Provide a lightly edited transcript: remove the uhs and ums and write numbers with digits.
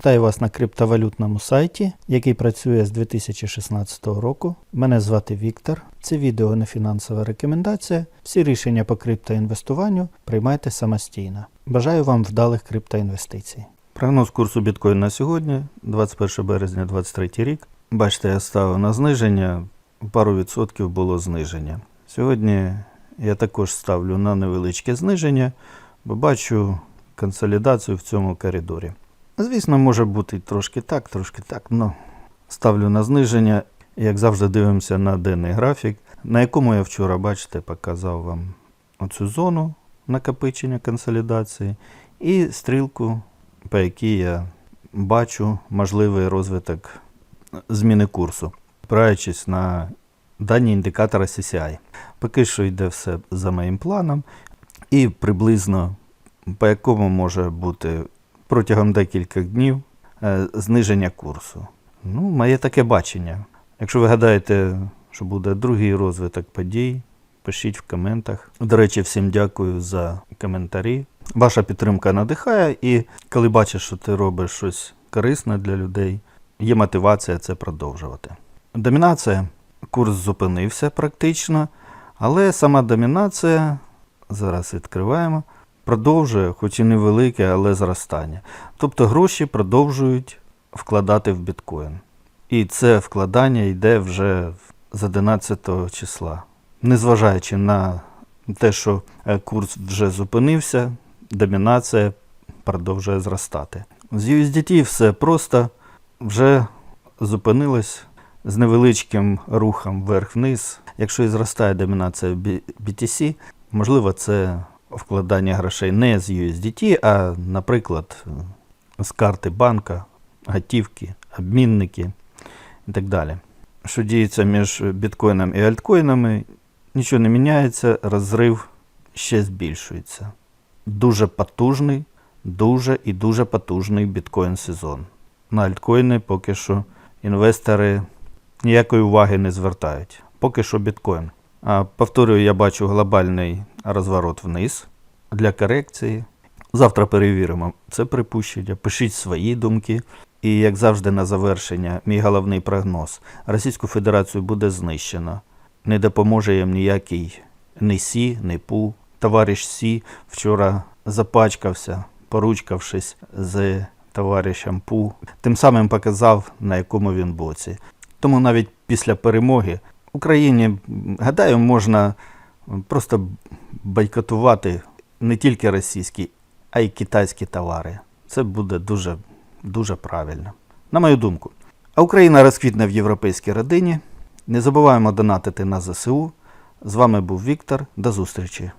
Вітаю вас на криптовалютному сайті, який працює з 2016 року. Мене звати Віктор. Це відео не фінансова рекомендація. Всі рішення по криптоінвестуванню приймайте самостійно. Бажаю вам вдалих криптоінвестицій. Прогноз курсу біткоін на сьогодні, 21 березня 2023 рік. Бачите, я ставив на зниження, пару відсотків було зниження. Сьогодні я також ставлю на невеличке зниження, бо бачу консолідацію в цьому коридорі. Звісно, може бути трошки так, але ставлю на зниження. Як завжди дивимося на денний графік, на якому я вчора, бачите, показав вам оцю зону накопичення консолідації і стрілку, по якій я бачу можливий розвиток зміни курсу, опираючись на дані індикатора CCI. Поки що йде все за моїм планом і приблизно по якому може бути протягом декількох днів зниження курсу. Моє таке бачення. Якщо ви гадаєте, що буде другий розвиток подій, пишіть в коментах. До речі, всім дякую за коментарі. Ваша підтримка надихає, і коли бачиш, що ти робиш щось корисне для людей, є мотивація це продовжувати. Домінація. Курс зупинився практично, але сама домінація, зараз відкриваємо, продовжує, хоч і невелике, але зростання. Тобто гроші продовжують вкладати в біткоін. І це вкладання йде вже з 11 числа. Незважаючи на те, що курс вже зупинився, домінація продовжує зростати. З USDT все просто вже зупинилось з невеличким рухом вверх-вниз. Якщо і зростає домінація BTC, можливо, це вкладання грошей не з USDT, а, наприклад, з карти банка, готівки, обмінники і так далі. Що діється між біткоїном і альткоїнами, нічого не міняється, розрив ще збільшується. Дуже потужний, дуже потужний біткоін-сезон. На альткоїни поки що інвестори ніякої уваги не звертають. Поки що біткоін. Повторюю, я бачу глобальний розворот вниз для корекції. Завтра перевіримо це припущення. Пишіть свої думки. І, як завжди, на завершення, мій головний прогноз. Російську Федерацію буде знищено. Не допоможе їм ніякий ні Сі, ні Пу. Товариш Сі вчора запачкався, поручкавшись з товаришем Пу. Тим самим показав, на якому він боці. Тому навіть після перемоги Україні, гадаю, можна просто бойкотувати не тільки російські, а й китайські товари. Це буде дуже правильно. На мою думку. А Україна розквітне в європейській родині. Не забуваємо донатити на ЗСУ. З вами був Віктор. До зустрічі.